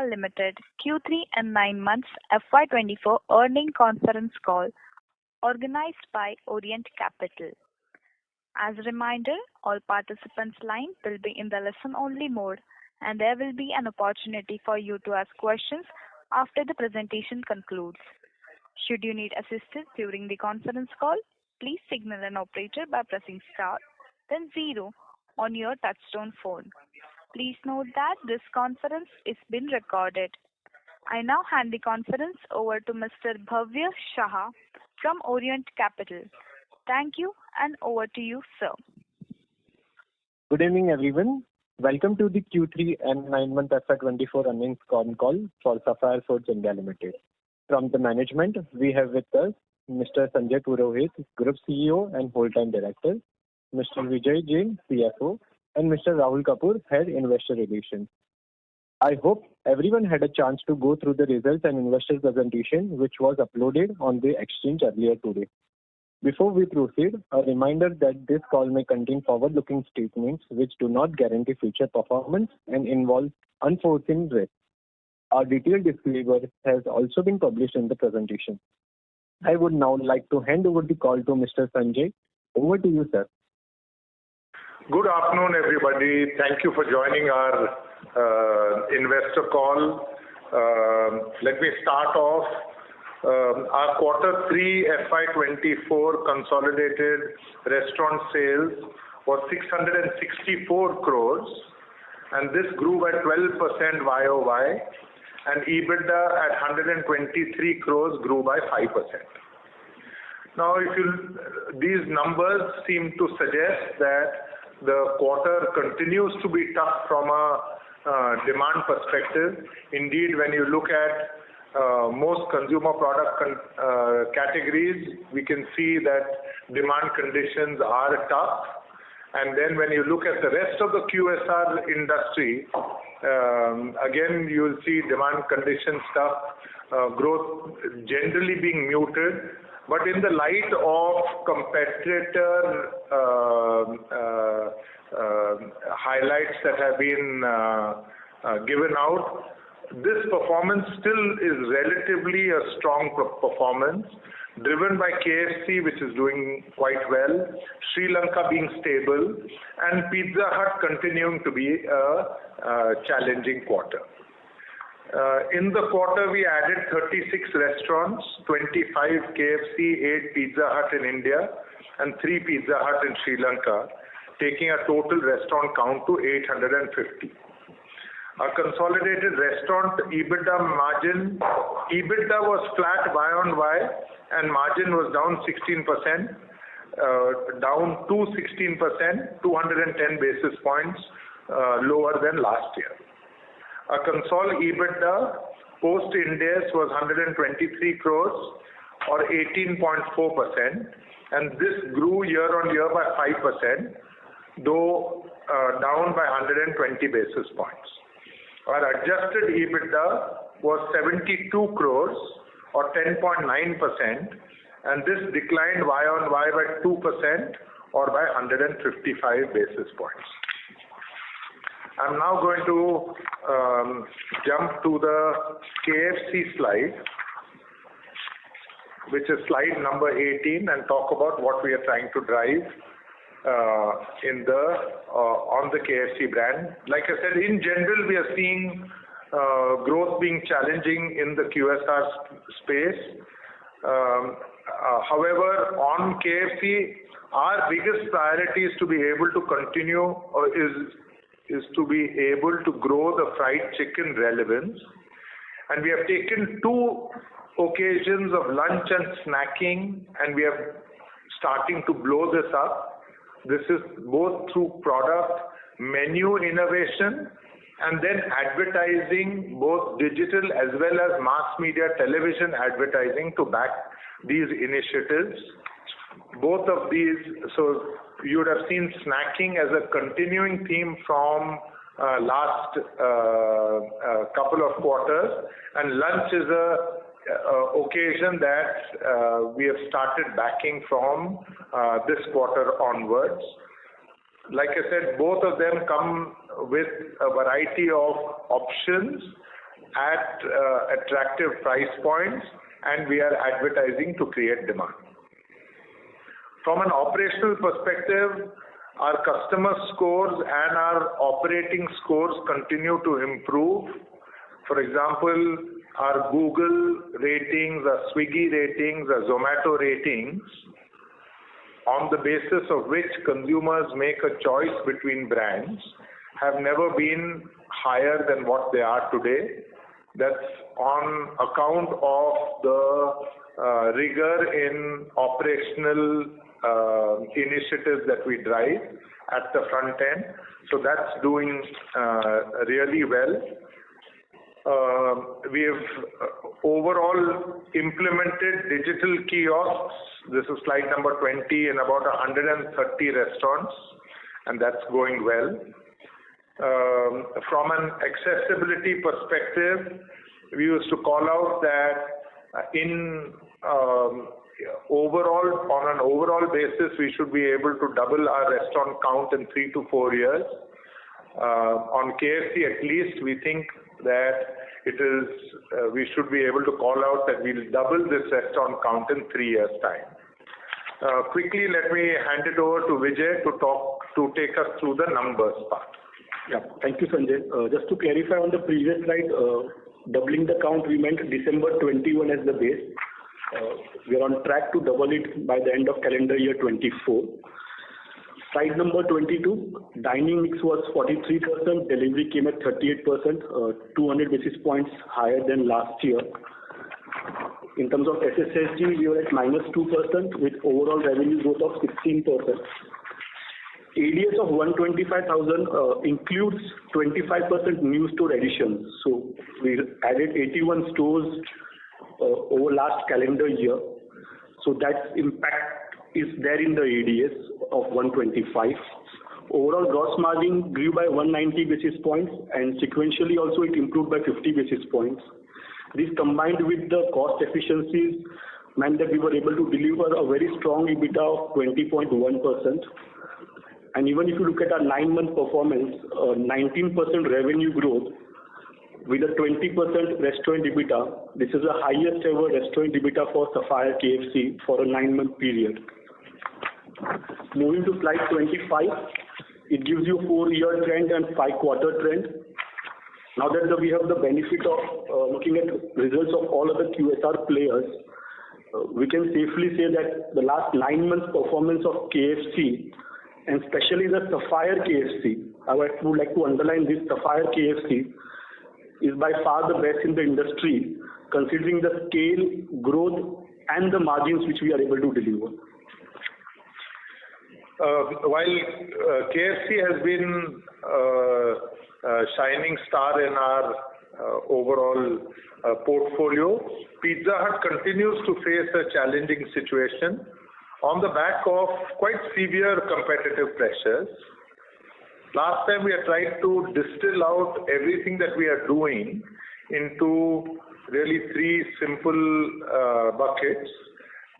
Limited Q3 and 9 months FY24 earnings conference call organized by Orient Capital. As a reminder, all participants' lines will be in the listen-only mode, and there will be an opportunity for you to ask questions after the presentation concludes. Should you need assistance during the conference call, please signal an operator by pressing star, then 0 on your touchtone phone. Please note that this conference is being recorded. I now hand the conference over to Mr. Bhavya Shah from Orient Capital. Thank you, and over to you, sir. Good evening, everyone. Welcome to the Q3 and 9-month FY24 earnings con call for Sapphire Foods India Limited. From the management, we have with us Mr. Sanjay Purohit, Group CEO and Whole-Time Director, Mr. Vijay Jain, CFO, and Mr. Rahul Kapoor, Head Investor Relations. I hope everyone had a chance to go through the results and investor presentation which was uploaded on the exchange earlier today. Before we proceed, a reminder that this call may contain forward-looking statements which do not guarantee future performance and involve unforeseen risks. Our detailed disclaimer has also been published in the presentation. I would now like to hand over the call to Mr. Sanjay. Over to you, sir. Good afternoon, everybody. Thank you for joining our investor call. Let me start off. Our Q3 FY24 consolidated restaurant sales was 664 crores, and this grew by 12% YOY, and EBITDA at 123 crores grew by 5%. Now, these numbers seem to suggest that the quarter continues to be tough from a demand perspective. Indeed, when you look at most consumer product categories, we can see that demand conditions are tough. And then when you look at the rest of the QSR industry, again, you will see demand conditions tough, growth generally being muted. But in the light of competitor highlights that have been given out, this performance still is relatively a strong performance, driven by KFC, which is doing quite well, Sri Lanka being stable, and Pizza Hut continuing to be a challenging quarter. In the quarter, we added 36 restaurants, 25 KFC, 8 Pizza Hut in India, and 3 Pizza Hut in Sri Lanka, taking a total restaurant count to 850. Our consolidated restaurant EBITDA was flat Y on Y, and margin was down 16%, down to 16%, 210 basis points lower than last year. Our consolidated EBITDA post-Ind AS was 123 crores or 18.4%, and this grew year on year by 5%, though down by 120 basis points. Our adjusted EBITDA was 72 crores or 10.9%, and this declined Y on Y by 2% or by 155 basis points. I'm now going to jump to the KFC slide, which is slide number 18, and talk about what we are trying to drive on the KFC brand. Like I said, in general, we are seeing growth being challenging in the QSR space. However, on KFC, our biggest priority is to be able to continue is to be able to grow the fried chicken relevance. And we have taken 2 occasions of lunch and snacking, and we are starting to blow this up. This is both through product menu innovation and then advertising, both digital as well as mass media television advertising to back these initiatives. Both of these, so you would have seen snacking as a continuing theme from last couple of quarters, and lunch is a occasion that we have started backing from this quarter onwards. Like I said, both of them come with a variety of options at attractive price points, and we are advertising to create demand. From an operational perspective, our customer scores and our operating scores continue to improve. For example, our Google ratings, our Swiggy ratings, our Zomato ratings, on the basis of which consumers make a choice between brands, have never been higher than what they are today. That's on account of the rigor in operational initiatives that we drive at the front end. So that's doing really well. We have overall implemented digital kiosks. This is slide number 20 in about 130 restaurants, and that's going well. From an accessibility perspective, we used to call out that on an overall basis, we should be able to double our restaurant count in 3 to 4 years. On KFC at least, we think that we should be able to call out that we'll double this restaurant count in 3 years' time. Quickly, let me hand it over to Vijay to take us through the numbers part. Yeah, thank you, Sanjay. Just to clarify on the previous slide, doubling the count, we meant December 21 as the base. We are on track to double it by the end of calendar year 24. Slide number 22, dining mix was 43%, delivery came at 38%, 200 basis points higher than last year. In terms of SSSG, we were at -2% with overall revenue growth of 16%. ADS of 125,000 includes 25% new store additions. So we added 81 stores over last calendar year. So that impact is there in the ADS of 125. Overall gross margin grew by 190 basis points, and sequentially also it improved by 50 basis points. This combined with the cost efficiencies meant that we were able to deliver a very strong EBITDA of 20.1%. And even if you look at our 9-month performance, 19% revenue growth with a 20% restaurant EBITDA. This is the highest ever restaurant EBITDA for Sapphire KFC for a 9-month period. Moving to slide 25, it gives you 4-year trend and 5-quarter trend. Now that we have the benefit of looking at results of all other QSR players, we can safely say that the last 9 months performance of KFC, and especially the Sapphire KFC, I would like to underline this, Sapphire KFC is by far the best in the industry, considering the scale, growth, and the margins which we are able to deliver. While KFC has been a shining star in our overall portfolio, Pizza Hut continues to face a challenging situation on the back of quite severe competitive pressures. Last time we had tried to distill out everything that we are doing into really 3 simple buckets,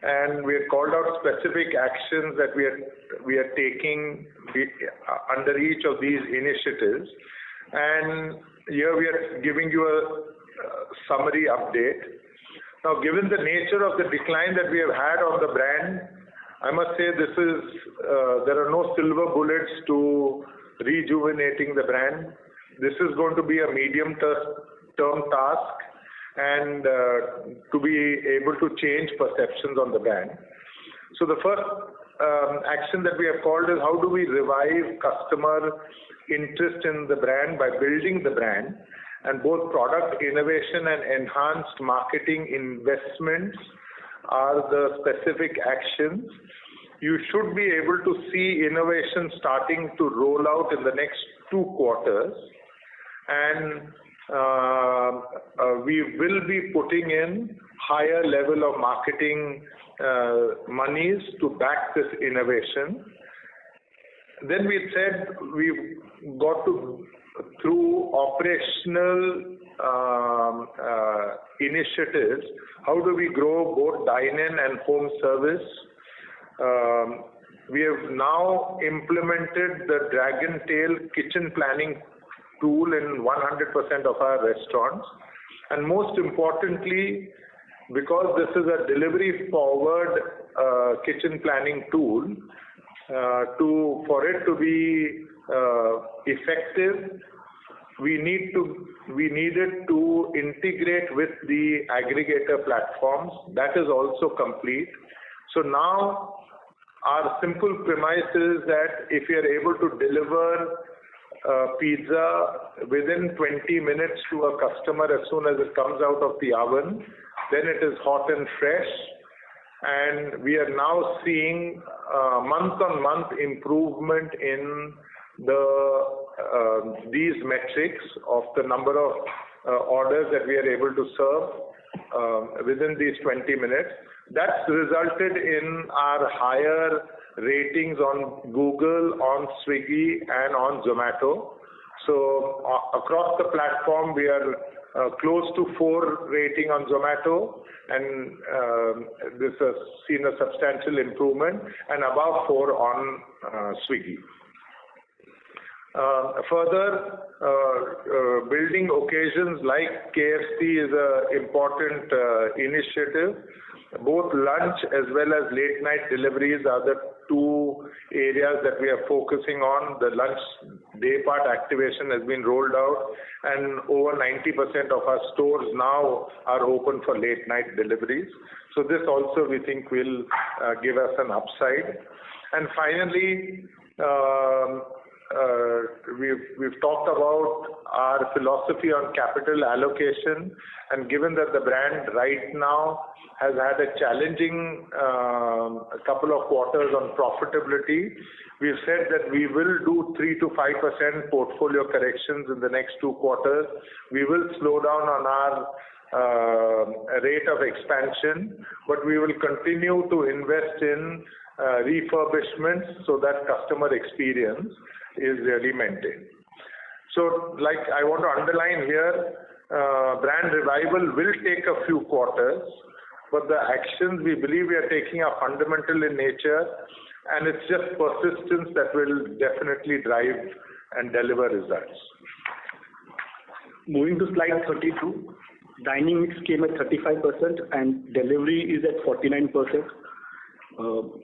and we had called out specific actions that we are taking under each of these initiatives. And here we are giving you a summary update. Now, given the nature of the decline that we have had on the brand, I must say there are no silver bullets to rejuvenating the brand. This is going to be a medium-term task, and to be able to change perceptions on the brand. So the first action that we have called is how do we revive customer interest in the brand by building the brand, and both product innovation and enhanced marketing investments are the specific actions. You should be able to see innovation starting to roll out in the next 2 quarters, and we will be putting in higher level of marketing monies to back this innovation. Then we said we've got to, through operational initiatives, how do we grow both dine-in and home service? We have now implemented the Dragon Tail kitchen planning tool in 100% of our restaurants. And most importantly, because this is a delivery forward kitchen planning tool, for it to be effective, we needed to integrate with the aggregator platforms. That is also complete. So now our simple premise is that if you are able to deliver pizza within 20 minutes to a customer as soon as it comes out of the oven, then it is hot and fresh. And we are now seeing month-on-month improvement in these metrics of the number of orders that we are able to serve within these 20 minutes. That's resulted in our higher ratings on Google, on Swiggy, and on Zomato. So across the platform, we are close to 4 rating on Zomato, and this has seen a substantial improvement, and above 4 on Swiggy. Further, building occasions like KFC is an important initiative. Both lunch as well as late night deliveries are the 2 areas that we are focusing on. The lunch day part activation has been rolled out, and over 90% of our stores now are open for late night deliveries. So this also we think will give us an upside. And finally, we've talked about our philosophy on capital allocation, and given that the brand right now has had a challenging couple of quarters on profitability, we've said that we will do 3 to 5% portfolio corrections in the next 2 quarters. We will slow down on our rate of expansion, but we will continue to invest in refurbishments so that customer experience is really maintained. So, like I want to underline here, brand revival will take a few quarters, but the actions we believe we are taking are fundamental in nature, and it's just persistence that will definitely drive and deliver results. Moving to slide 32, dining mix came at 35% and delivery is at 49%.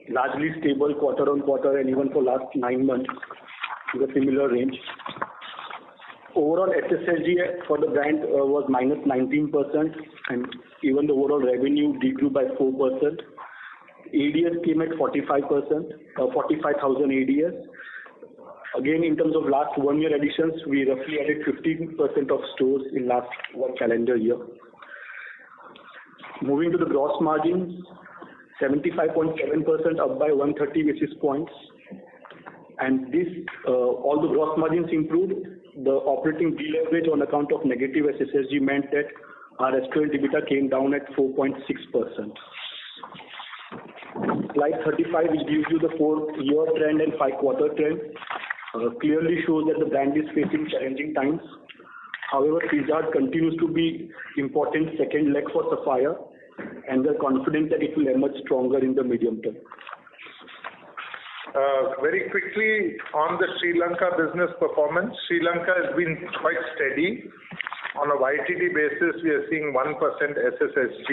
Largely stable quarter on quarter and even for last 9 months in a similar range. Overall SSSG for the brand was minus 19%, and even the overall revenue decreased by 4%. ADS came at 45%, 45,000 ADS. Again, in terms of last 1 year additions, we roughly added 15% of stores in last 1 calendar year. Moving to the gross margins, 75.7% up by 130 basis points. And this, all the gross margins improved. The operating deleverage on account of negative SSSG meant that our restaurant EBITDA came down at 4.6%. Slide 35, which gives you the 4-year trend and 5-quarter trend, clearly shows that the brand is facing challenging times. However, Pizza Hut continues to be important second leg for Sapphire, and we're confident that it will emerge stronger in the medium term. Very quickly on the Sri Lanka business performance, Sri Lanka has been quite steady. On a YTD basis, we are seeing 1% SSSG.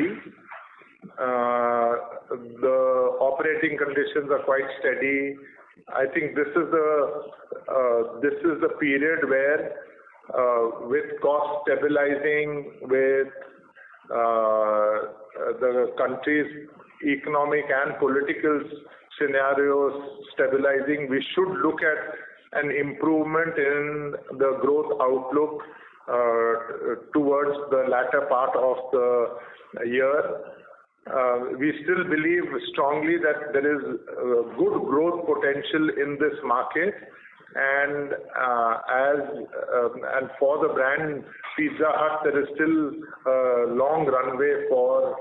The operating conditions are quite steady. I think this is the period where, with cost stabilizing, with the country's economic and political scenarios stabilizing, we should look at an improvement in the growth outlook towards the latter part of the year. We still believe strongly that there is good growth potential in this market, and and for the brand Pizza Hut, there is still a long runway for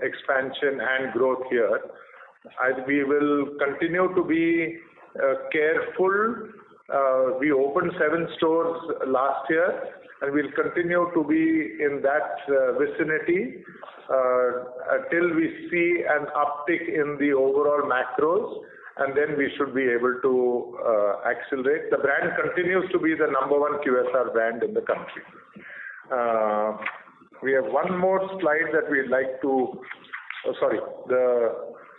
expansion and growth here. We will continue to be careful. We opened 7 stores last year, and we'll continue to be in that vicinity till we see an uptick in the overall macros, and then we should be able to accelerate. The brand continues to be the #1 QSR brand in the country. we have one more slide that we'd like to. So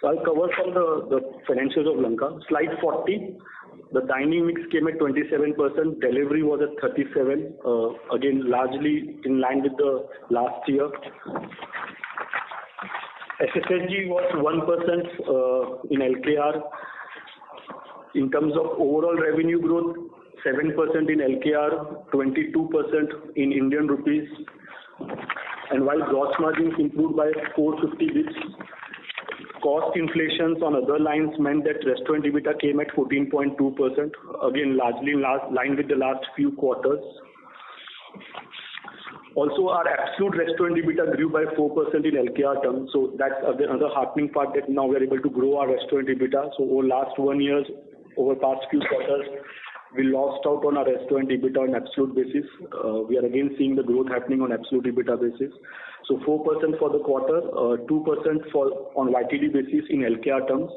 I'll cover from the financials of Lanka. Slide 40. The dining mix came at 27%. Delivery was at 37. Again, largely in line with the last year. SSSG was 1% in LKR. In terms of overall revenue growth, 7% in LKR, 22% in Indian rupees. And while gross margins improved by 450 bits, cost inflations on other lines meant that restaurant EBITDA came at 14.2%. Again, largely in line with the last few quarters. Also, our absolute restaurant EBITDA grew by 4% in LKR terms. So that's another heartening part, that now we're able to grow our restaurant EBITDA. So over last 1 year, over past few quarters, we lost out on our restaurant EBITDA on absolute basis. We are again seeing the growth happening on absolute EBITDA basis. So 4% for the quarter, 2% on YTD basis in LKR terms,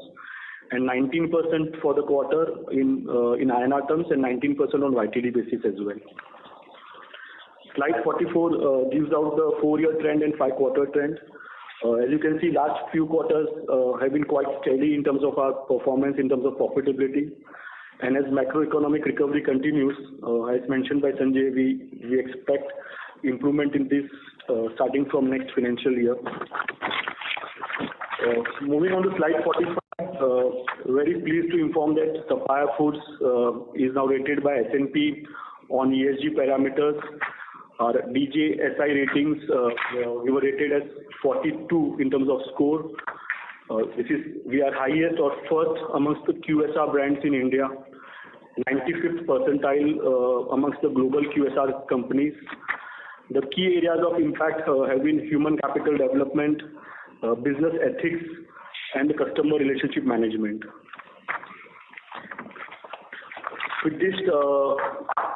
and 19% for the quarter in INR terms, and 19% on YTD basis as well. Slide 44 gives out the 4-year trend and 5-quarter trend. As you can see, last few quarters have been quite steady in terms of our performance, in terms of profitability. And as macroeconomic recovery continues, as mentioned by Sanjay, we expect improvement in this starting from next financial year. Moving on to slide 45, very pleased to inform that Sapphire Foods is now rated by S&P on ESG parameters. Our DJSI ratings, we were rated as 42 in terms of score. We are highest or first amongst the QSR brands in India, 95th percentile amongst the global QSR companies. The key areas of impact have been human capital development, business ethics, and the customer relationship management. With this,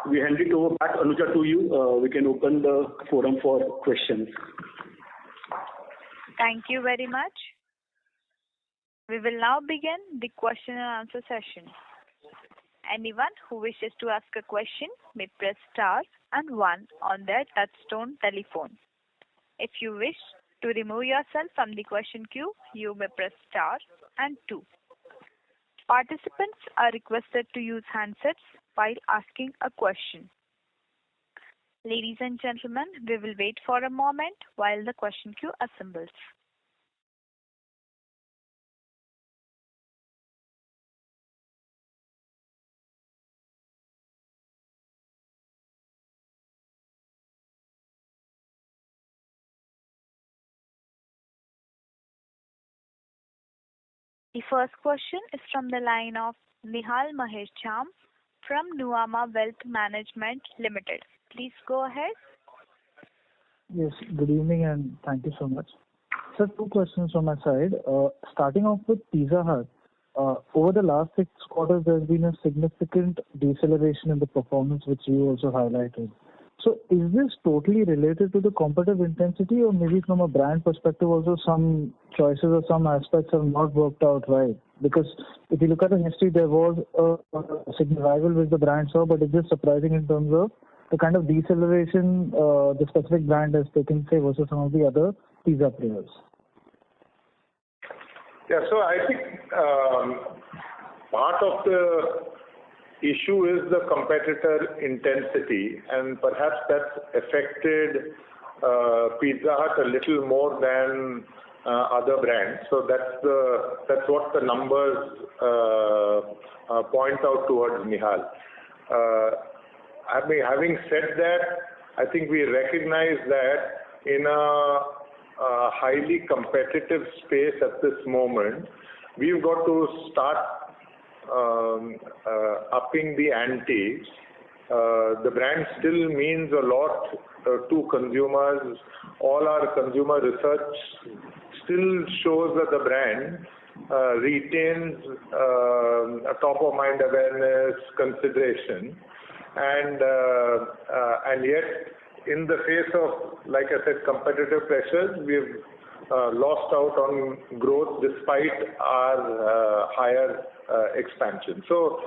we hand it over back, Anuja, to you. We can open the forum for questions. Thank you very much. We will now begin the question and answer session. Anyone who wishes to ask a question may press star and 1 on their touchtone telephone. If you wish to remove yourself from the question queue, you may press star and 2. Participants are requested to use handsets while asking a question. Ladies and gentlemen, we will wait for a moment while the question queue assembles. The first question is from the line of Nihal Mahesh Jham from Nuvama Wealth Management Limited. Please go ahead. Yes, good evening and thank you so much. Sir, 2 questions from my side. Starting off with Pizza Hut, over the last 6 quarters, there's been a significant deceleration in the performance, which you also highlighted. So is this totally related to the competitive intensity, or maybe from a brand perspective also some choices or some aspects have not worked out right? Because if you look at the history, there was a significant rival which the brand saw, but it's just surprising in terms of the kind of deceleration the specific brand has taken, say, versus some of the other pizza players. Yeah, so I think part of the issue is the competitor intensity, and perhaps that's affected Pizza Hut a little more than other brands. So that's what the numbers point out towards, Nihal. Having said that, I think we recognize that in a highly competitive space at this moment, we've got to start upping the ante. The brand still means a lot to consumers. All our consumer research still shows that the brand retains a top-of-mind awareness, consideration, and yet in the face of, like I said, competitive pressures, we've lost out on growth despite our higher expansion. So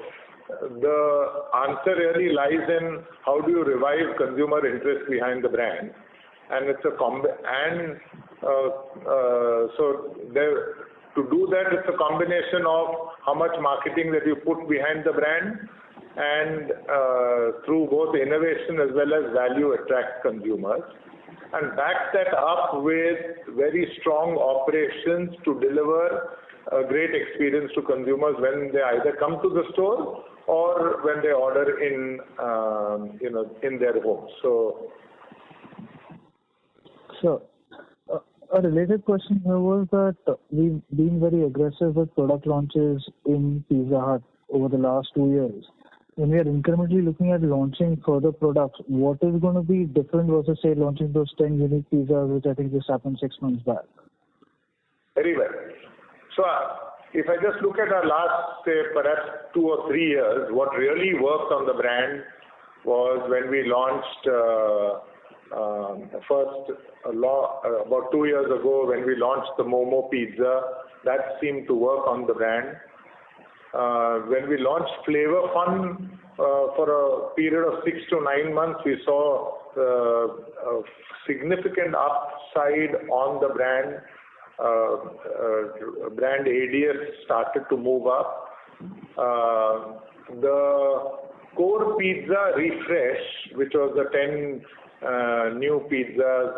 the answer really lies in how do you revive consumer interest behind the brand. and it's a to do that, it's a combination of how much marketing that you put behind the brand, and through both innovation as well as value attract consumers, and back that up with very strong operations to deliver a great experience to consumers when they either come to the store or when they order in their homes. So a related question here was that we've been very aggressive with product launches in Pizza Hut over the last 2 years. When we are incrementally looking at launching further products, what is going to be different versus, say, launching those 10 unique pizzas, which I think just happened 6 months back? Very well. So if I just look at our last, say, perhaps 2 or 3 years, what really worked on the brand was when we launched about 2 years ago, when we launched the Momo Pizza. That seemed to work on the brand. When we launched Flavor Fun for a period of 6 to 9 months, we saw a significant upside on the brand. Brand ADS started to move up. The core pizza refresh, which was the 10 new pizzas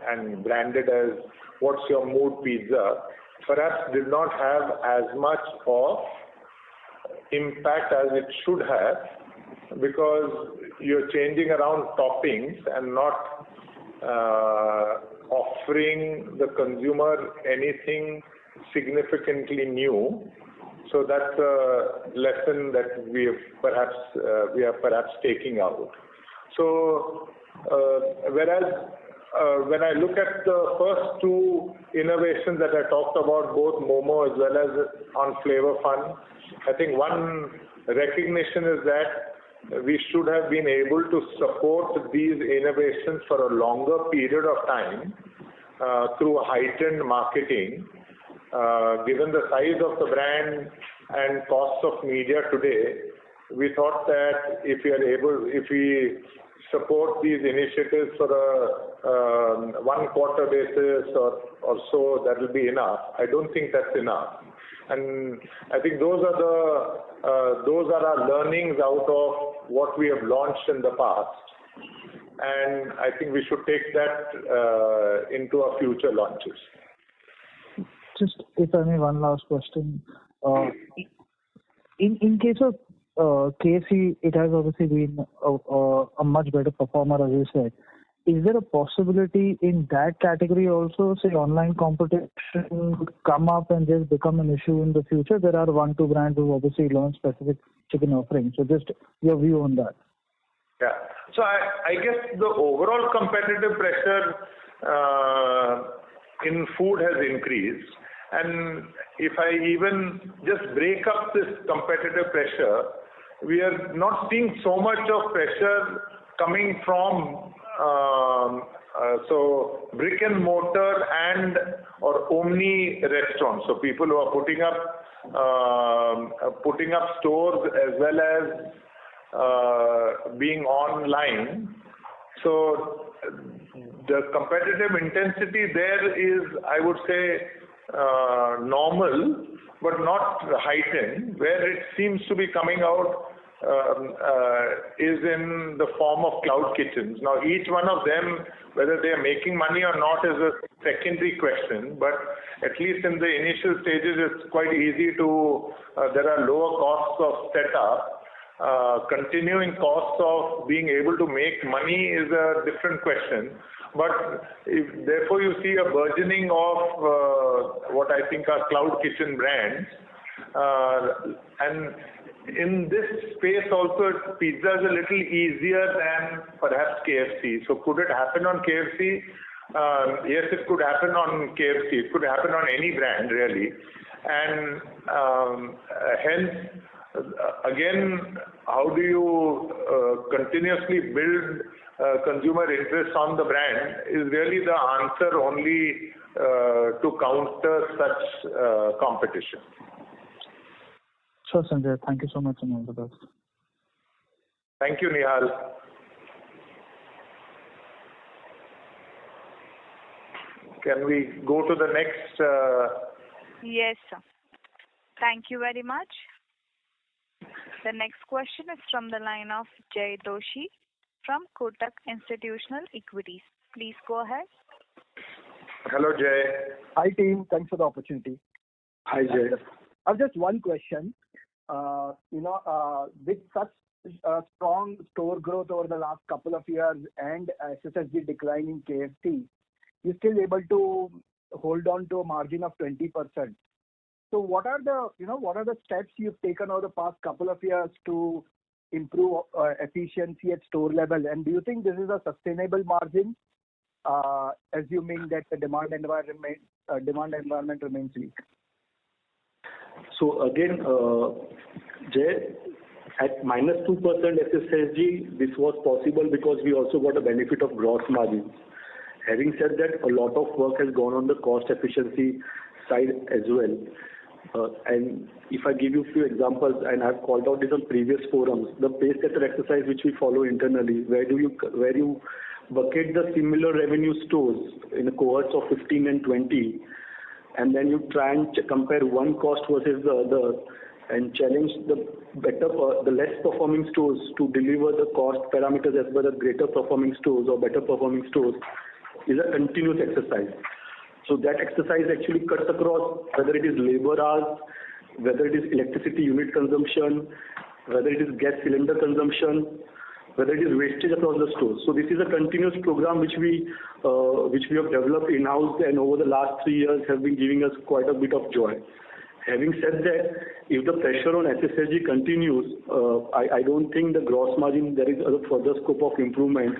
and branded as What's Your Mood Pizza, perhaps did not have as much of impact as it should have, because you're changing around toppings and not offering the consumer anything significantly new. So that's a lesson that we are perhaps taking out. So whereas when I look at the first 2 innovations that I talked about, both Momo as well as on Flavor Fun, I think one recognition is that we should have been able to support these innovations for a longer period of time through heightened marketing. Given the size of the brand and cost of media today, we thought that if we support these initiatives for a 1 quarter basis or so, that will be enough. I don't think that's enough, and I think those are our learnings out of what we have launched in the past, and I think we should take that into our future launches. Just, if I may, one last question. In case of KFC, it has obviously been a much better performer, as you said. Is there a possibility in that category also, say, online competition could come up and just become an issue in the future? There are 1-2 brands who obviously launch specific chicken offerings. So just your view on that. Yeah. So I guess the overall competitive pressure in food has increased. And if I even just break up this competitive pressure, we are not seeing so much of pressure coming from brick and mortar and or omni restaurants. So people who are putting up stores as well as being online. So the competitive intensity there is, I would say, normal, but not heightened. Where it seems to be coming out is in the form of cloud kitchens. Now, each one of them, whether they are making money or not, is a secondary question. But at least in the initial stages, it's quite easy to. There are lower costs of setup. Continuing costs of being able to make money is a different question. But therefore, you see a burgeoning of what I think are cloud kitchen brands. And in this space also, pizza is a little easier than perhaps KFC. So could it happen on KFC? Yes, it could happen on KFC. It could happen on any brand, really. And hence, again, how do you continuously build consumer interest on the brand is really the answer only to counter such competition. Sure, Sanjay. Thank you so much and all the best. Thank you, Nihal. can we go to the next? Yes, sir. Thank you very much. The next question is from the line of Jay Doshi from Kotak Institutional Equities. Please go ahead. Hello, Jay. Hi, team. Thanks for the opportunity. Hi, Jay. I have just one question. With such strong store growth over the last couple of years and SSSG decline in KFC, you're still able to hold on to a margin of 20%. So what are the steps you've taken over the past couple of years to improve efficiency at store level? And do you think this is a sustainable margin, assuming that the demand environment remains weak? So again, Jay, at -2% SSSG, this was possible because we also got a benefit of gross margins. Having said that, a lot of work has gone on the cost efficiency side as well. And if I give you a few examples, and I've called out this on previous forums, the pace setter exercise which we follow internally, where you bucket the similar revenue stores in a cohorts of 15 and 20, and then you try and compare one cost versus the other, and challenge the less performing stores to deliver the cost parameters as well as greater performing stores or better performing stores, is a continuous exercise. So that exercise actually cuts across whether it is labor hours, whether it is electricity unit consumption, whether it is gas cylinder consumption, whether it is wastage across the stores. So this is a continuous program which we have developed in-house, and over the last 3 years have been giving us quite a bit of joy. Having said that, if the pressure on SSSG continues, I don't think the gross margin, there is a further scope of improvement.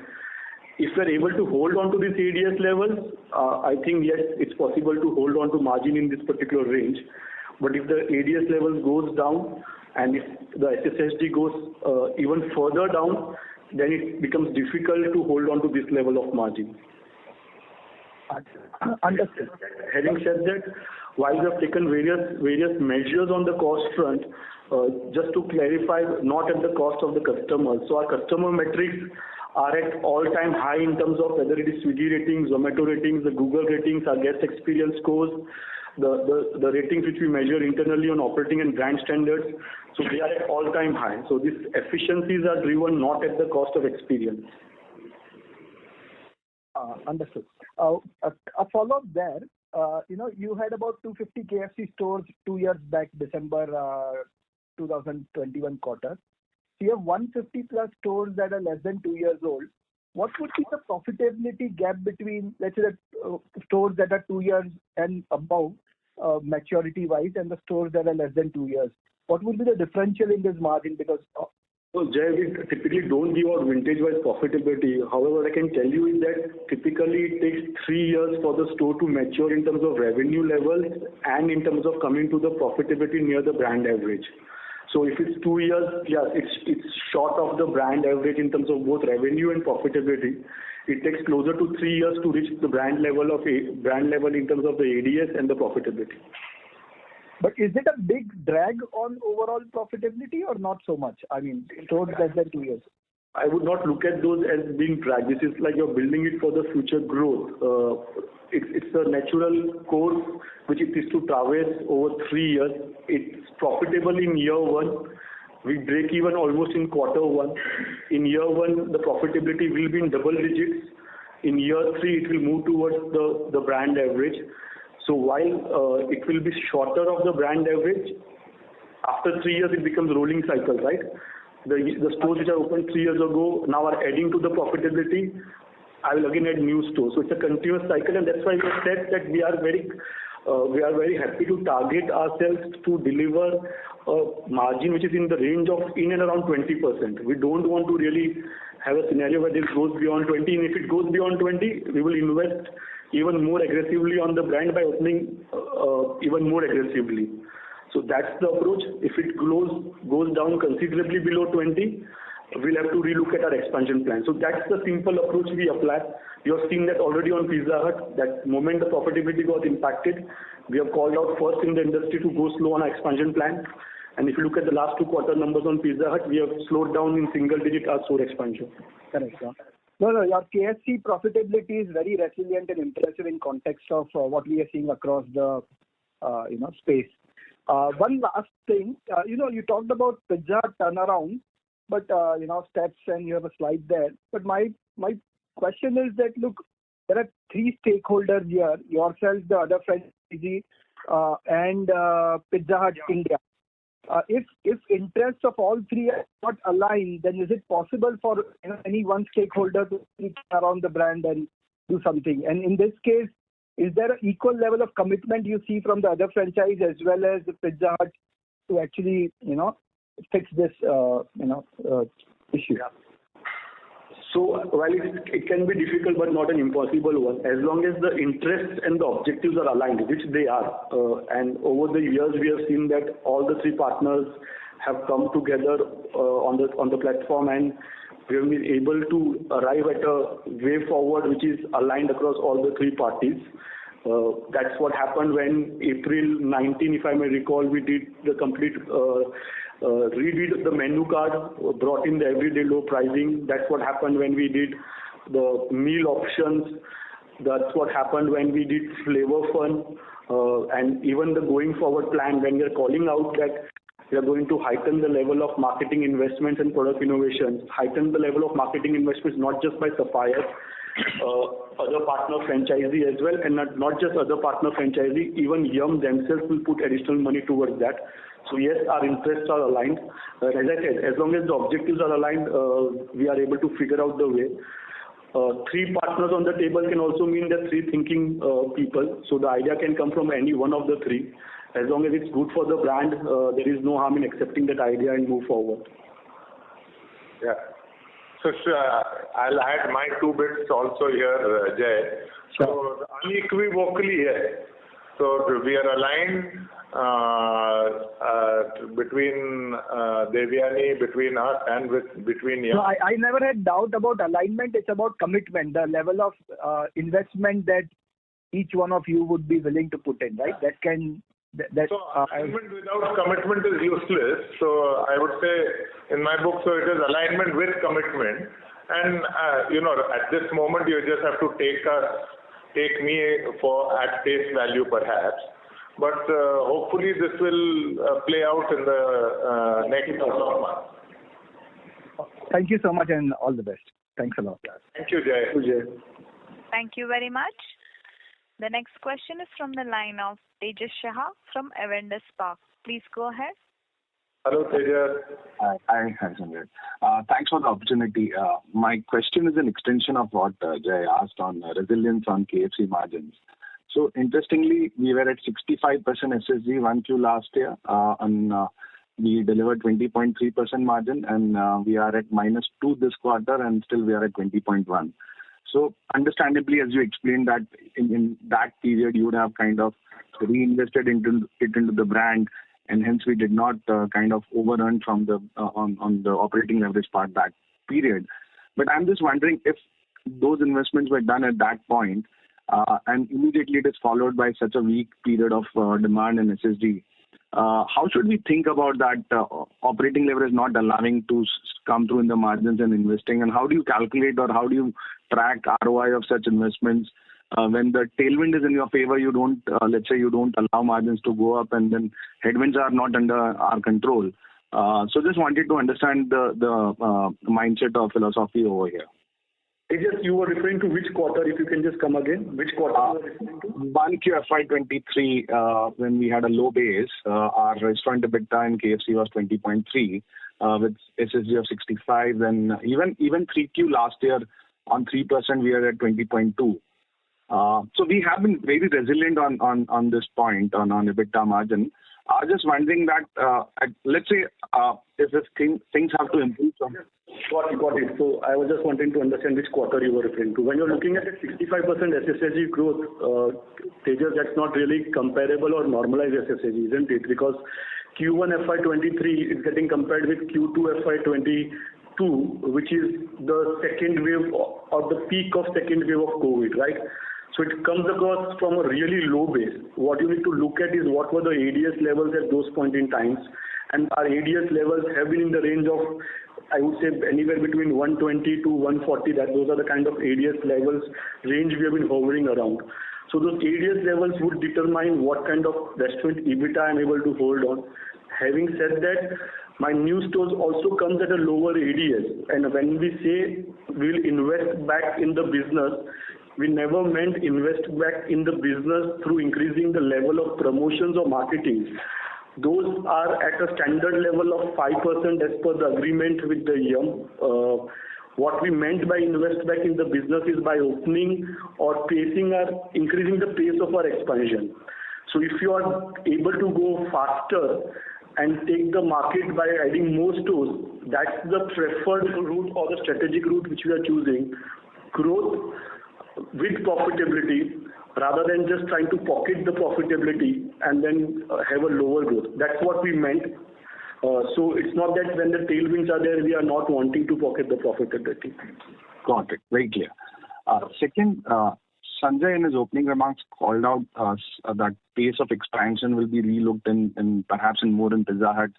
If we're able to hold on to this ADS levels, I think yes, it's possible to hold on to margin in this particular range. But if the ADS levels goes down and if the SSSG goes even further down, then it becomes difficult to hold on to this level of margin. Understood. Having said that, while we have taken various measures on the cost front, just to clarify, not at the cost of the customer. So our customer metrics are at all-time high in terms of whether it is Swiggy ratings, Zomato ratings, the Google ratings, our guest experience scores, the ratings which we measure internally on operating and brand standards. So they are at all-time high. So these efficiencies are driven not at the cost of experience. Understood. A follow-up there. You had about 250 KFC stores 2 years back, December 2021 quarter. So you have 150 plus stores that are less than 2 years old. What would be the profitability gap between, let's say, the stores that are 2 years and above maturity-wise and the stores that are less than 2 years? What would be the differential in this margin? Because so Jay, we typically don't give out vintage-wise profitability. However, what I can tell you is that typically it takes 3 years for the store to mature in terms of revenue levels and in terms of coming to the profitability near the brand average. So if it's 2 years, yes, it's short of the brand average in terms of both revenue and profitability. It takes closer to 3 years to reach the brand level in terms of the ADS and the profitability. But is it a big drag on overall profitability or not so much? I mean, stores less than 2 years. I would not look at those as being drag. This is like you're building it for the future growth. It's a natural course which it is to traverse over 3 years. It's profitable in year 1. We break even almost in quarter 1. In year 1, the profitability will be in double digits. In year 3, it will move towards the brand average. So while it will be shorter of the brand average, after 3 years it becomes rolling cycle, right? The stores which are opened 3 years ago now are adding to the profitability. I will again add new stores. So it's a continuous cycle, and that's why we have said that we are very happy to target ourselves to deliver a margin which is in the range of in and around 20%. We don't want to really have a scenario where this goes beyond 20, and if it goes beyond 20, we will invest even more aggressively on the brand by opening even more aggressively. So that's the approach. If it goes down considerably below 20, we'll have to relook at our expansion plan. So that's the simple approach we apply. You have seen that already on Pizza Hut, that moment the profitability got impacted, we have called out first in the industry to go slow on our expansion plan. And if you look at the last 2 quarter numbers on Pizza Hut, we have slowed down in single digit our store expansion. Correct. No, your KFC profitability is very resilient and impressive in context of what we are seeing across the space. One last thing, you talked about Pizza Hut turnaround, but steps, and you have a slide there. But my question is that, look, there are three stakeholders here: yourself, the other franchisee, and Pizza Hut India. If interests of all three are not aligned, then is it possible for any one stakeholder to turn around the brand and do something? And in this case, is there an equal level of commitment you see from the other franchise as well as the Pizza Hut to actually fix this issue? Yeah. So while it can be difficult but not an impossible one, as long as the interests and the objectives are aligned, which they are, and over the years we have seen that all the three partners have come together on the platform, and we have been able to arrive at a way forward which is aligned across all the three parties. That's what happened when April 19, if I may recall, we did the complete redid the menu card, brought in the everyday low pricing. That's what happened when we did the meal options. That's what happened when we did Flavor Fun, and even the going forward plan when we are calling out that we are going to heighten the level of marketing investments and product innovations, heighten the level of marketing investments not just by Sapphire, other partner franchisee as well, and not just other partner franchisee, even Yum themselves will put additional money towards that. So yes, our interests are aligned. As I said, as long as the objectives are aligned, we are able to figure out the way. Three partners on the table can also mean that three thinking people. So the idea can come from any one of the three. As long as it's good for the brand, there is no harm in accepting that idea and move forward. Yeah. So I'll add my two bits also here, Jay. So unequivocally, yes. So we are aligned between Devyani, between us, and between you. No, I never had doubt about alignment. It's about commitment, the level of investment that each one of you would be willing to put in, right? So alignment without commitment is useless. So I would say in my book, so it is alignment with commitment. And at this moment, you just have to take me at face value, perhaps. But hopefully this will play out in the next couple of months. Thank you so much and all the best. Thanks a lot. Thank you, Jay. Thank you very much. The next question is from the line of Tejas Shah from Avendus Spark. Please go ahead. Hello, Tejas. Hi, Sanjay. Thanks for the opportunity. My question is an extension of what Jay asked on resilience on KFC margins. So interestingly, we were at 65% SSG 1Q last year, and we delivered 20.3% margin, and we are at -2 this quarter, and still we are at 20.1. So understandably, as you explained that in that period, you would have kind of reinvested into the brand, and hence we did not kind of over-earn from the on the operating leverage part that period. But I'm just wondering if those investments were done at that point, and immediately it is followed by such a weak period of demand and SSD. How should we think about that operating leverage not allowing to come through in the margins and investing? And how do you calculate or how do you track ROI of such investments? When the tailwind is in your favor, you don't, let's say you don't allow margins to go up, and then headwinds are not under our control. So just wanted to understand the mindset or philosophy over here. You were referring to which quarter, if you can just come again? Which quarter you were referring to? 1Q FY23, when we had a low base, our restaurant EBITDA in KFC was 20.3, with SSG of 65, and even 3Q last year on 3% we are at 20.2. So we have been very resilient on this point on EBITDA margin. I was just wondering that let's say if things have to improve from. Got it. So I was just wanting to understand which quarter you were referring to. When you're looking at a 65% SSG growth, Tejas, that's not really comparable or normalized SSG, isn't it? Because Q1 FY23 is getting compared with Q2 FY22, which is the second wave or the peak of second wave of COVID, right? So it comes across from a really low base. What you need to look at is what were the ADS levels at those point in times. And our ADS levels have been in the range of I would say anywhere between 120 to 140. Those are the kind of ADS levels range we have been hovering around. So those ADS levels would determine what kind of restaurant EBITDA I'm able to hold on. Having said that, my new stores also comes at a lower ADS, and when we say we'll invest back in the business, we never meant invest back in the business through increasing the level of promotions or marketing. Those are at a standard level of 5% as per the agreement with the Yum. What we meant by invest back in the business is by opening or increasing the pace of our expansion. So if you are able to go faster and take the market by adding more stores, that's the preferred route or the strategic route which we are choosing. Growth with profitability rather than just trying to pocket the profitability and then have a lower growth. That's what we meant. So it's not that when the tailwinds are there, we are not wanting to pocket the profitability. Got it. Very clear. Second, Sanjay in his opening remarks called out that pace of expansion will be relooked in perhaps more in Pizza Hut,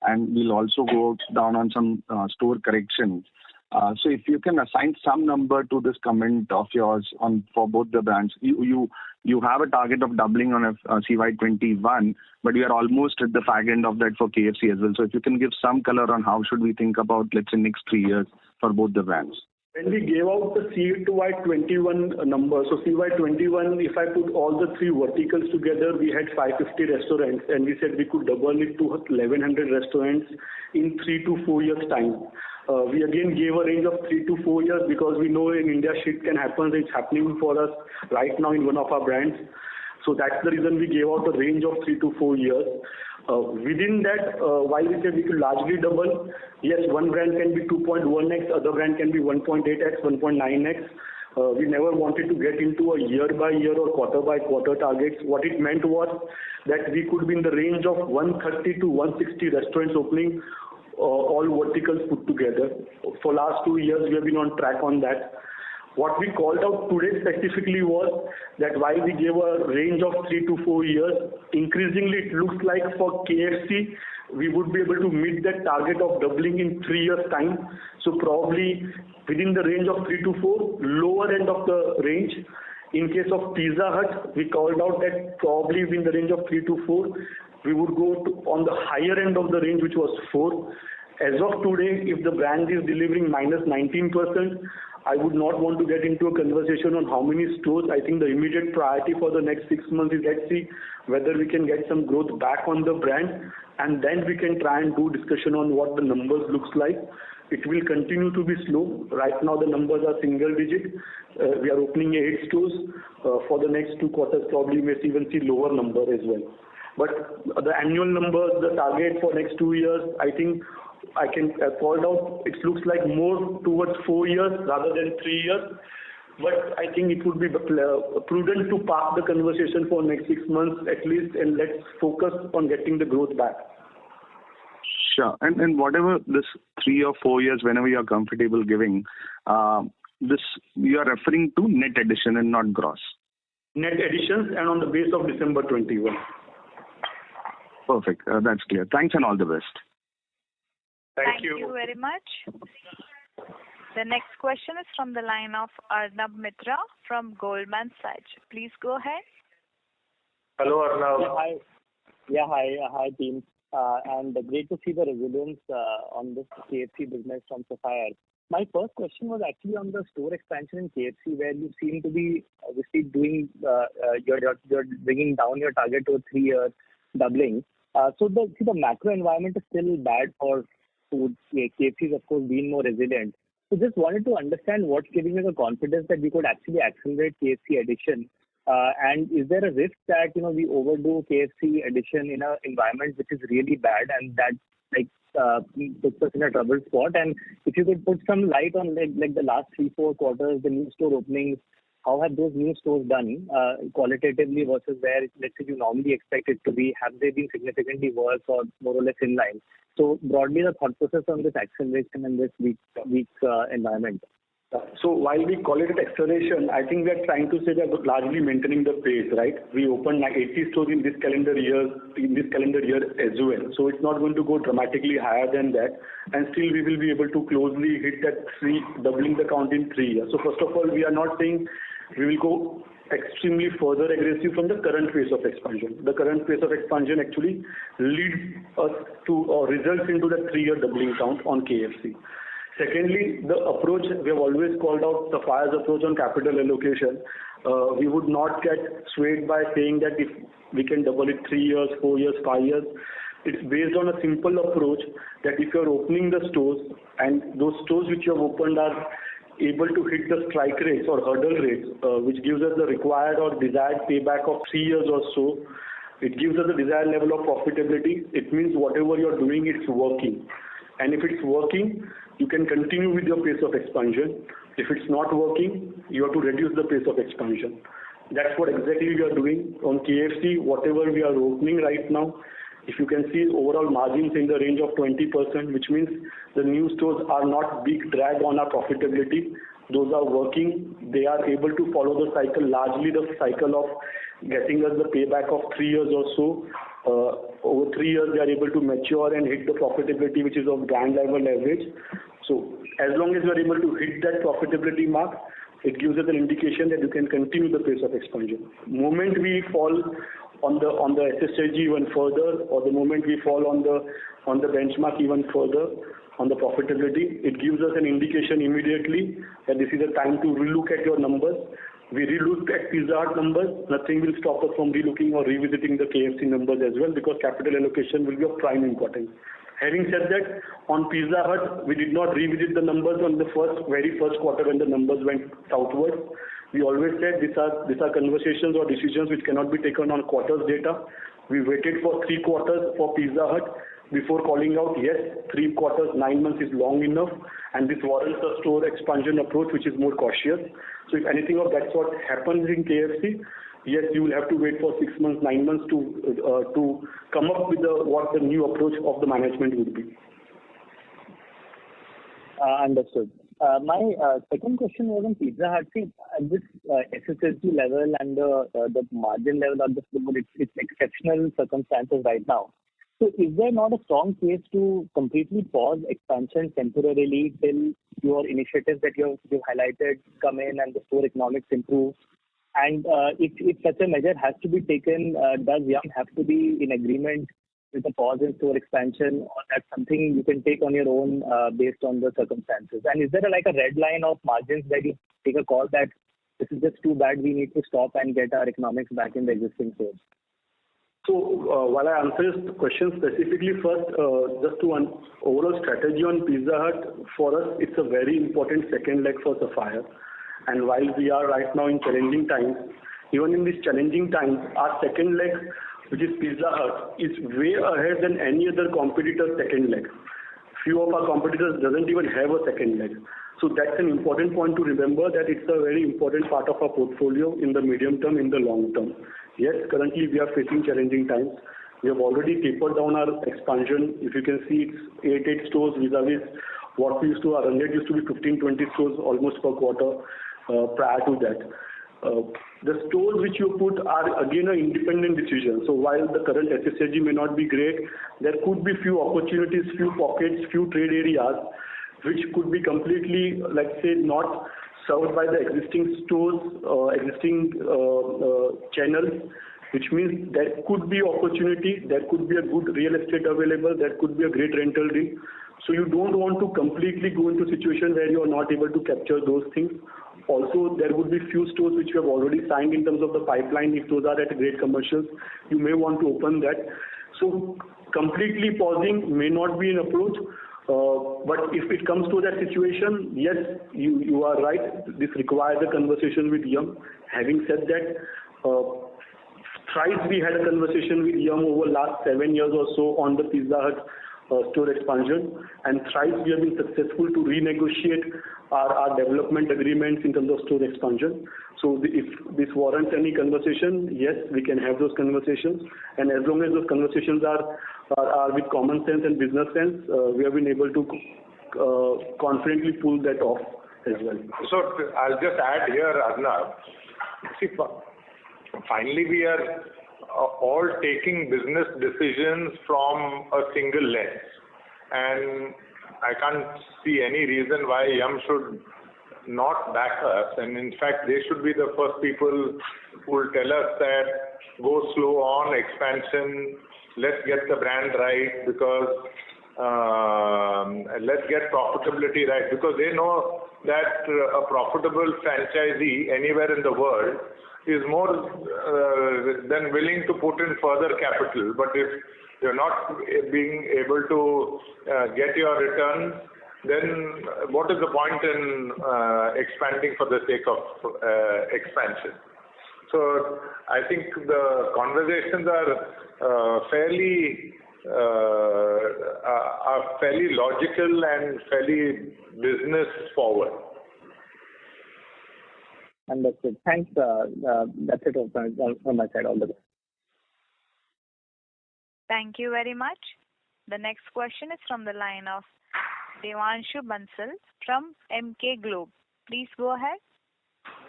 and we'll also go down on some store corrections. So if you can assign some number to this comment of yours for both the brands, you have a target of doubling on CY21, but you are almost at the fag end of that for KFC as well. So if you can give some color on how should we think about, let's say, next 3 years for both the brands. When we gave out the CY21 number, so CY21, if I put all the three verticals together, we had 550 restaurants, and we said we could double it to 1,100 restaurants in 3 to 4 years' time. We again gave a range of 3 to 4 years because we know in India shit can happen. It's happening for us right now in one of our brands. So that's the reason we gave out a range of 3 to 4 years. Within that, while we said we could largely double, yes, one brand can be 2.1x, other brand can be 1.8x, 1.9x. We never wanted to get into a year-by-year or quarter-by-quarter targets. What it meant was that we could be in the range of 130 to 160 restaurants opening, all verticals put together. For last 2 years, we have been on track on that. What we called out today specifically was that while we gave a range of 3 to 4 years, increasingly it looks like for KFC, we would be able to meet that target of doubling in 3 years' time. So probably within the range of 3 to 4, lower end of the range. In case of Pizza Hut, we called out that probably within the range of 3 to 4, we would go on the higher end of the range, which was 4. As of today, if the brand is delivering minus 19%, I would not want to get into a conversation on how many stores. I think the immediate priority for the next 6 months is let's see whether we can get some growth back on the brand, and then we can try and do discussion on what the numbers looks like. It will continue to be slow. Right now the numbers are single digit. We are opening 8 stores. For the next 2 quarters, probably we may even see lower number as well. But the annual numbers, the target for next 2 years, I think I can call out, it looks like more towards 4 years rather than 3 years. But I think it would be prudent to park the conversation for next 6 months at least, and let's focus on getting the growth back. Sure. And whatever this 3 or 4 years, whenever you are comfortable giving, this you are referring to net addition and not gross. Net additions and on the base of December 21. Perfect. That's clear. Thanks and all the best. Thank you very much. The next question is from the line of Arnab Mitra from Goldman Sachs. Please go ahead. Hello, Arnab. Hi, team. And great to see the resilience on this KFC business from Sapphire. My first question was actually on the store expansion in KFC, where you seem to be obviously doing you're bringing down your target to a 3-year doubling. So the macro environment is still bad for food. KFC is of course being more resilient. So just wanted to understand what's giving you the confidence that we could actually accelerate KFC addition. And is there a risk that we overdo KFC addition in an environment which is really bad and that puts us in a trouble spot? And if you could put some light on like the last 3-4 quarters, the new store openings, how have those new stores done qualitatively versus where let's say you normally expect it to be? Have they been significantly worse or more or less in line? So broadly, the thought process on this acceleration in this weak environment. So while we call it acceleration, I think we are trying to say that we're largely maintaining the pace, right? We opened 80 stores in this calendar year as well. So it's not going to go dramatically higher than that, and still we will be able to closely hit that doubling the count in 3 years. So first of all, we are not saying we will go extremely further aggressive from the current phase of expansion. The current phase of expansion actually leads us to or results into the 3-year doubling count on KFC. Secondly, the approach, we have always called out Sapphire's approach on capital allocation. We would not get swayed by saying that if we can double it 3 years, 4 years, 5 years. It's based on a simple approach that if you're opening the stores and those stores which you have opened are able to hit the strike rates or hurdle rates, which gives us the required or desired payback of 3 years or so, it gives us the desired level of profitability. It means whatever you're doing, it's working. And if it's working, you can continue with your pace of expansion. If it's not working, you have to reduce the pace of expansion. That's what exactly we are doing on KFC. Whatever we are opening right now, if you can see overall margins in the range of 20%, which means the new stores are not big drag on our profitability. Those are working. They are able to follow the cycle, largely the cycle of getting us the payback of 3 years or so. Over 3 years, they are able to mature and hit the profitability, which is of brand level average. So as long as you are able to hit that profitability mark, it gives us an indication that you can continue the pace of expansion. Moment we fall on the SSSG even further, or the moment we fall on the benchmark even further on the profitability, it gives us an indication immediately that this is a time to relook at your numbers. We relooked at Pizza Hut numbers. Nothing will stop us from relooking or revisiting the KFC numbers as well, because capital allocation will be of prime importance. Having said that, on Pizza Hut, we did not revisit the numbers on the very first quarter when the numbers went southwards. We always said these are conversations or decisions which cannot be taken on quarters data. We waited for 3 quarters for Pizza Hut before calling out, yes, 3 quarters, 9 months is long enough, and this warrants a store expansion approach which is more cautious. So if anything of that sort happens in KFC, yes, you will have to wait for 6 months, 9 months to come up with what the new approach of the management would be. Understood. My second question was on Pizza Hut. See, at this SSSG level and the margin level of the store, it's exceptional circumstances right now. So is there not a strong case to completely pause expansion temporarily till your initiatives that you've highlighted come in and the store economics improve? And if such a measure has to be taken, does Yum have to be in agreement with a pause in store expansion, or that's something you can take on your own based on the circumstances? And is there a red line of margins that you take a call that this is just too bad, we need to stop and get our economics back in the existing stores? So while I answer this question specifically first, just to one overall strategy on Pizza Hut, for us it's a very important second leg for Sapphire. And while we are right now in challenging times, even in these challenging times, our second leg, which is Pizza Hut, is way ahead than any other competitor's second leg. Few of our competitors doesn't even have a second leg. So that's an important point to remember, that it's a very important part of our portfolio in the medium term, in the long term. Yes, currently we are facing challenging times. We have already tapered down our expansion. If you can see, it's 8 stores vis-a-vis what we used to, our run rate used to be 15-20 stores almost per quarter prior to that. The stores which you put are again an independent decision. So while the current SSSG may not be great, there could be few opportunities, few pockets, few trade areas which could be completely, let's say, not served by the existing stores, existing channels, which means there could be opportunity, there could be a good real estate available, there could be a great rental deal. So you don't want to completely go into a situation where you are not able to capture those things. Also, there would be few stores which you have already signed in terms of the pipeline. If those are at great commercials, you may want to open that. So completely pausing may not be an approach. But if it comes to that situation, yes, you are right. This requires a conversation with Yum. Having said that, thrice we had a conversation with Yum over last 7 years or so on the Pizza Hut store expansion, and thrice we have been successful to renegotiate our development agreements in terms of store expansion. So if this warrants any conversation, yes, we can have those conversations, and as long as those conversations are with common sense and business sense, we have been able to confidently pull that off as well. So I'll just add here, Arnab. See, finally we are all taking business decisions from a single lens, and I can't see any reason why Yum should not back us, and in fact they should be the first people who will tell us that go slow on expansion, let's get the brand right, because let's get profitability right, because they know that a profitable franchisee anywhere in the world is more than willing to put in further capital. But if you're not being able to get your returns, then what is the point in expanding for the sake of expansion? So I think the conversations are fairly logical and fairly business forward. Understood. Thanks. That's it from my side. All the best. Thank you very much. The next question is from the line of Devanshu Bansal from MK Globe. Please go ahead.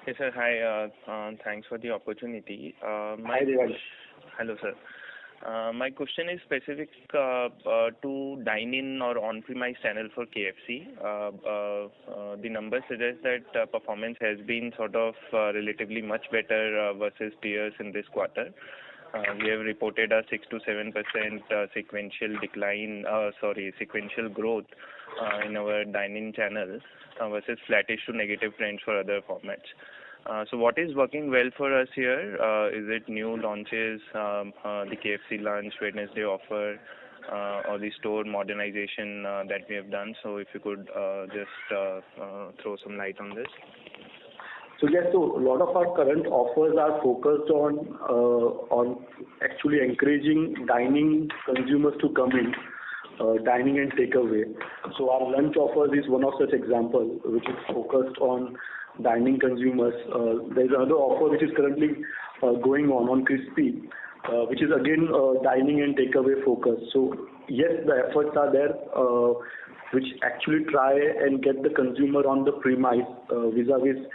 Yes, sir. Hi. Thanks for the opportunity. Hi, Devanshu. Hello, sir. My question is specific to dine-in or on-premise channel for KFC. The numbers suggest that performance has been sort of relatively much better versus peers in this quarter. We have reported a 6 to 7% sequential growth in our dine-in channel versus flattish to negative trends for other formats. So what is working well for us here? Is it new launches, the KFC lunch, Wednesday offer, or the store modernization that we have done? So if you could just throw some light on this. So yes, so a lot of our current offers are focused on actually encouraging dining consumers to come in, dining and takeaway. So our lunch offers is one of such examples, which is focused on dining consumers. There's another offer which is currently going on Crispy, which is again dining and takeaway focus. So yes, the efforts are there, which actually try and get the consumer on the premise vis-a-vis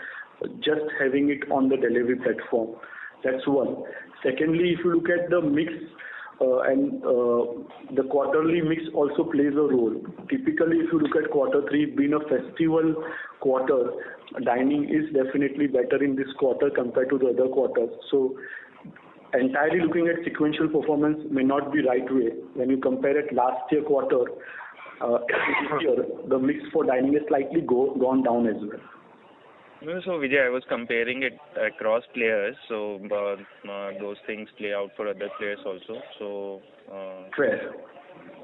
just having it on the delivery platform. That's one. Secondly, if you look at the mix, and the quarterly mix also plays a role. Typically, if you look at quarter 3, being a festival quarter, dining is definitely better in this quarter compared to the other quarters. So entirely looking at sequential performance may not be right way. When you compare it last year quarter, this year, the mix for dining has slightly gone down as well. So Vijay, I was comparing it across players, so those things play out for other players also. So Fair.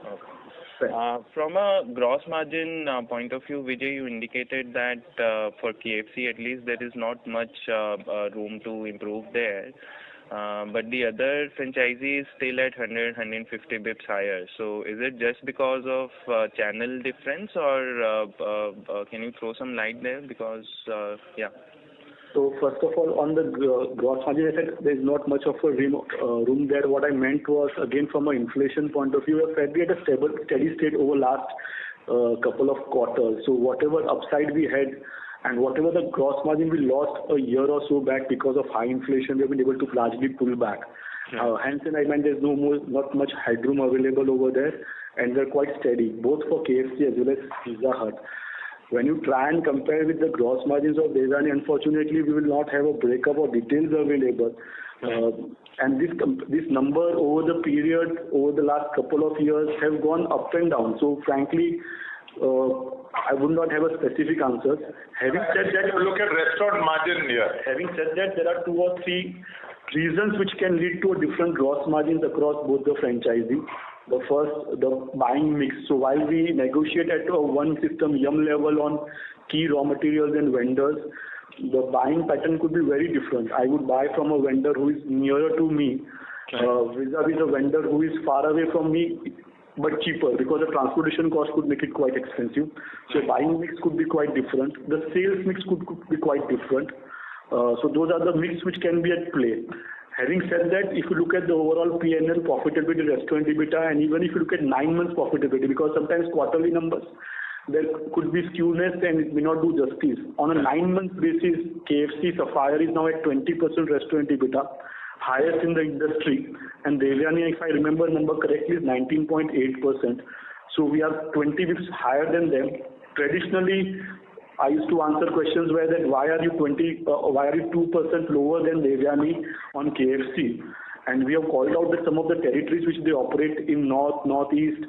Okay. Fair. From a gross margin point of view, Vijay, you indicated that for KFC at least there is not much room to improve there. But the other franchisee is still at 100-150 bips higher. So is it just because of channel difference, or can you throw some light there? Because yeah. So first of all, on the gross margin, I said there is not much of a room there. What I meant was, again, from an inflation point of view, we are fairly at a steady state over last couple of quarters. So whatever upside we had and whatever the gross margin we lost a year or so back because of high inflation, we have been able to largely pull back. Hence, I meant there's not much headroom available over there, and they're quite steady, both for KFC as well as Pizza Hut. When you try and compare with the gross margins of Devyani, unfortunately, we will not have a breakup or details available. And this number over the period, over the last couple of years, have gone up and down. So frankly, I would not have a specific answer. Having said that, look at restaurant margin here. Having said that, there are 2 or 3 reasons which can lead to a different gross margins across both the franchising. The first, the buying mix. So while we negotiate at a one system Yum level on key raw materials and vendors, the buying pattern could be very different. I would buy from a vendor who is nearer to me, vis-a-vis a vendor who is far away from me, but cheaper, because the transportation cost could make it quite expensive. So buying mix could be quite different. The sales mix could be quite different. So those are the mix which can be at play. Having said that, if you look at the overall P&L, profitability, restaurant EBITDA, and even if you look at 9 months profitability, because sometimes quarterly numbers there could be skewness and it may not do justice. On a 9-month basis, KFC Sapphire is now at 20% restaurant EBITDA, highest in the industry, and Devyani, if I remember number correctly, is 19.8%. So we are 20 bits higher than them. Traditionally, I used to answer questions where that why are you 2% lower than Devyani on KFC? And we have called out that some of the territories which they operate in North, Northeast,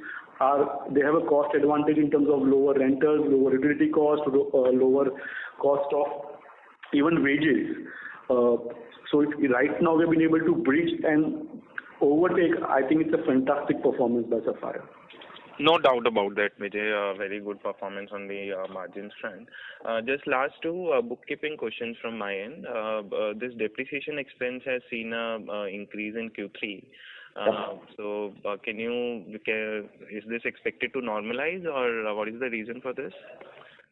they have a cost advantage in terms of lower rentals, lower utility cost, lower cost of even wages. So right now we have been able to bridge and overtake. I think it's a fantastic performance by Sapphire. No doubt about that, Vijay. Very good performance on the margins front. Just last two bookkeeping questions from my end. This depreciation expense has seen a increase in Q3. So is this expected to normalize, or what is the reason for this?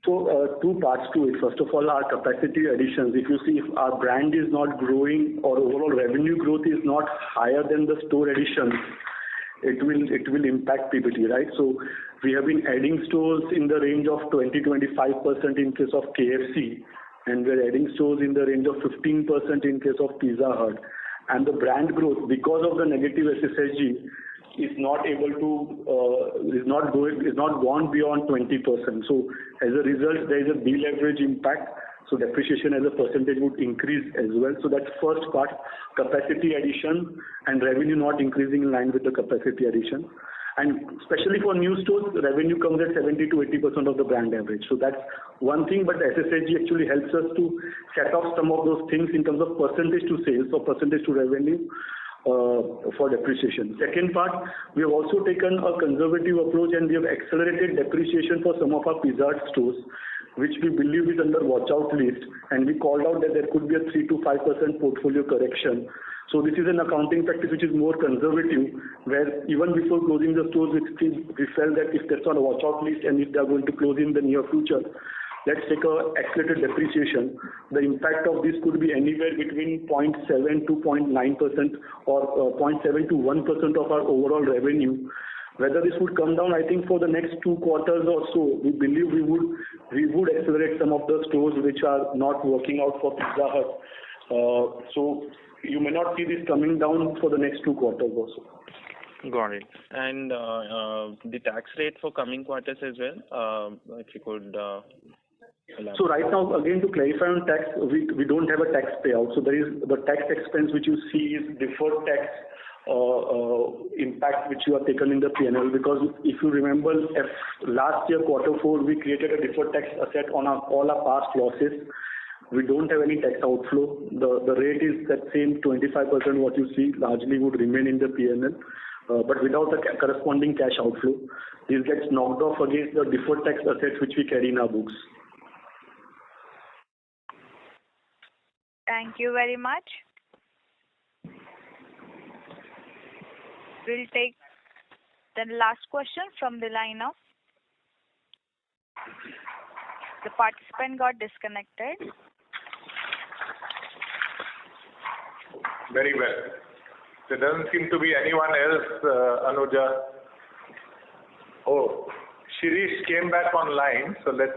So two parts to it. First of all, our capacity additions. If you see, if our brand is not growing or overall revenue growth is not higher than the store additions, it will impact PBT, right? So we have been adding stores in the range of 20-25% in case of KFC, and we're adding stores in the range of 15% in case of Pizza Hut. And the brand growth, because of the negative SSSG, is not gone beyond 20%. So as a result, there is a deleverage impact. So depreciation as a percentage would increase as well. So that's first part, capacity addition and revenue not increasing in line with the capacity addition. And especially for new stores, revenue comes at 70 to 80% of the brand average. So that's one thing, but SSSG actually helps us to set off some of those things in terms of percentage to sales or percentage to revenue for depreciation. Second part, we have also taken a conservative approach and we have accelerated depreciation for some of our Pizza Hut stores, which we believe is under watch out list, and we called out that there could be a 3 to 5% portfolio correction. So this is an accounting practice which is more conservative, where even before closing the stores, we felt that if that's on a watch out list and if they are going to close in the near future, let's take a accelerated depreciation. The impact of this could be anywhere between 0.7 to 0.9% or 0.7 to 1% of our overall revenue. Whether this would come down, I think for the next 2 quarters or so, we believe we would accelerate some of the stores which are not working out for Pizza Hut. So you may not see this coming down for the next 2 quarters also. Got it. And the tax rate for coming quarters as well, if you could elaborate. So right now, again, to clarify on tax, we don't have a tax payout. So there is the tax expense which you see is deferred tax impact which you have taken in the P&L, because if you remember, last year Q4 we created a deferred tax asset on all our past losses. We don't have any tax outflow. The rate is that same 25%. What you see largely would remain in the P&L, but without a corresponding cash outflow. This gets knocked off against the deferred tax assets which we carry in our books. Thank you very much. We'll take the last question from the line of the participant got disconnected. Very well. There doesn't seem to be anyone else, Anuja. Oh, Shirish came back online, so let's.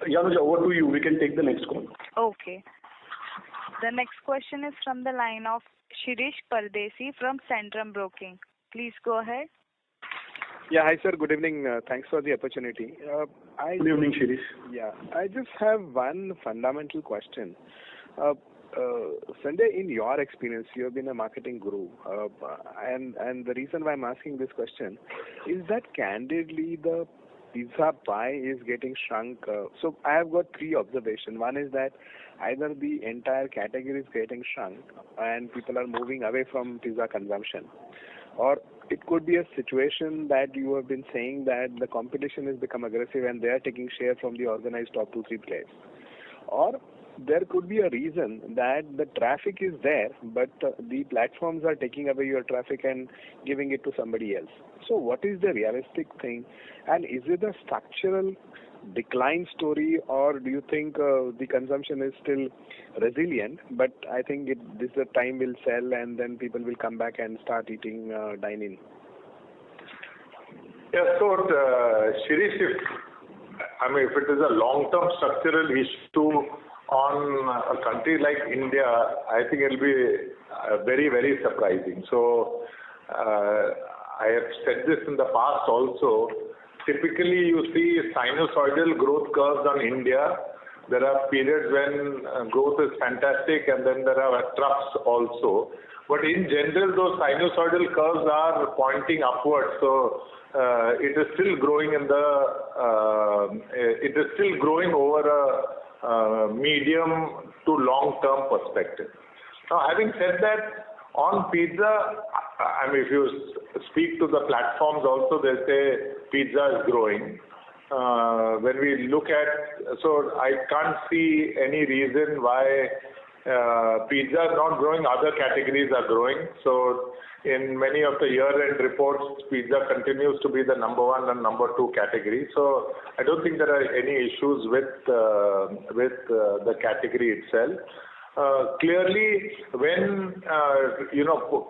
Anuja, over to you. We can take the next call. Okay. The next question is from the line of Shirish Pardesi from Centrum Broking. Please go ahead. Yeah, hi sir. Good evening. Thanks for the opportunity. Good evening, Shirish. Yeah, I just have one fundamental question. Sanjay, in your experience, you have been a marketing guru, and the reason why I'm asking this question is that candidly the pizza pie is getting shrunk. So I have got 3 observations. One is that either the entire category is getting shrunk and people are moving away from pizza consumption, or it could be a situation that you have been saying that the competition has become aggressive and they are taking share from the organized top 2-3 players, or there could be a reason that the traffic is there but the platforms are taking away your traffic and giving it to somebody else. So what is the realistic thing, and is it a structural decline story, or do you think the consumption is still resilient, but I think this time will sell and then people will come back and start eating dine-in? Yeah, so Shirish, if it is a long-term structural issue on a country like India, I think it'll be very, very surprising. So I have said this in the past also. Typically, you see sinusoidal growth curves on India. There are periods when growth is fantastic, and then there are troughs also. But in general, those sinusoidal curves are pointing upwards. So it is still growing over a medium to long-term perspective. Now, having said that, on pizza, if you speak to the platforms also, they say pizza is growing. When we look at, so I can't see any reason why pizza is not growing, other categories are growing. So in many of the year-end reports, pizza continues to be the number one and number two category. So I don't think there are any issues with the category itself. Clearly, when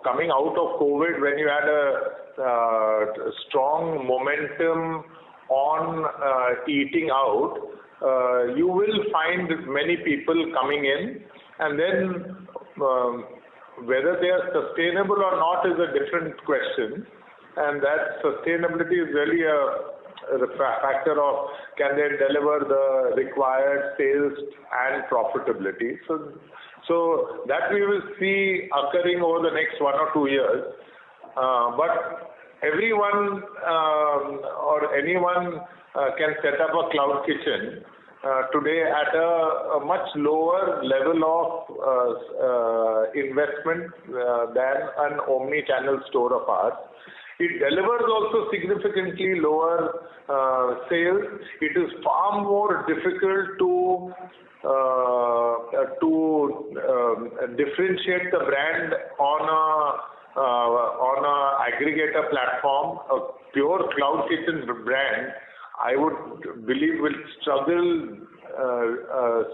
coming out of COVID, when you had a strong momentum on eating out, you will find many people coming in, and then whether they are sustainable or not is a different question, and that sustainability is really a factor of can they deliver the required sales and profitability. So that we will see occurring over the next 1 or 2 years. But everyone or anyone can set up a cloud kitchen today at a much lower level of investment than an omni-channel store of ours. It delivers also significantly lower sales. It is far more difficult to differentiate the brand on a aggregator platform. A pure cloud kitchen brand, I would believe, will struggle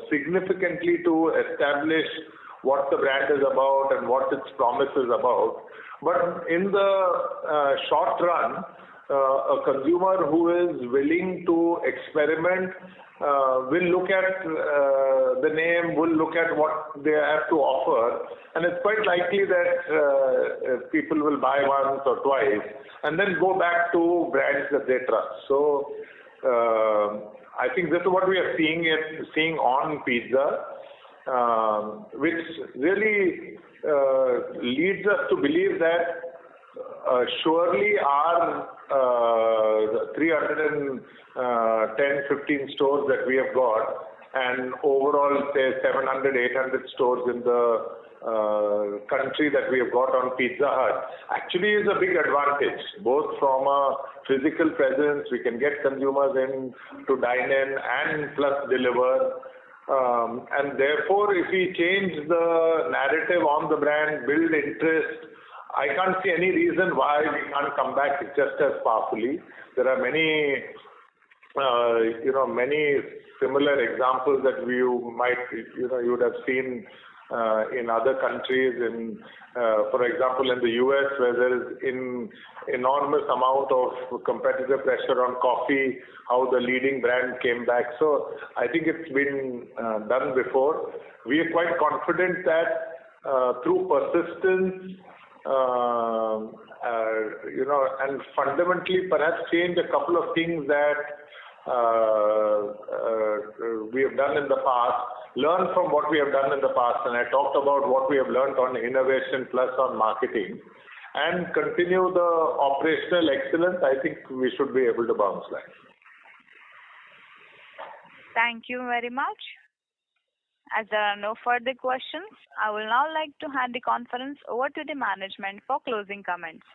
significantly to establish what the brand is about and what its promise is about. But in the short run, a consumer who is willing to experiment will look at the name, will look at what they have to offer, and it's quite likely that people will buy once or twice and then go back to brands that they trust. So I think this is what we are seeing on pizza, which really leads us to believe that surely our 310-15 stores that we have got, and overall say 700-800 stores in the country that we have got on Pizza Hut, actually is a big advantage, both from a physical presence. We can get consumers in to dine in and plus deliver. And therefore, if we change the narrative on the brand, build interest, I can't see any reason why we can't come back just as powerfully. There are many, many similar examples that you would have seen in other countries. For example, in the US, where there is enormous amount of competitive pressure on coffee, how the leading brand came back. So I think it's been done before. We are quite confident that through persistence, and fundamentally perhaps change a couple of things that we have done in the past, learn from what we have done in the past, and I talked about what we have learned on innovation plus on marketing, and continue the operational excellence. I think we should be able to bounce back. Thank you very much. As there are no further questions, I will now like to hand the conference over to the management for closing comments.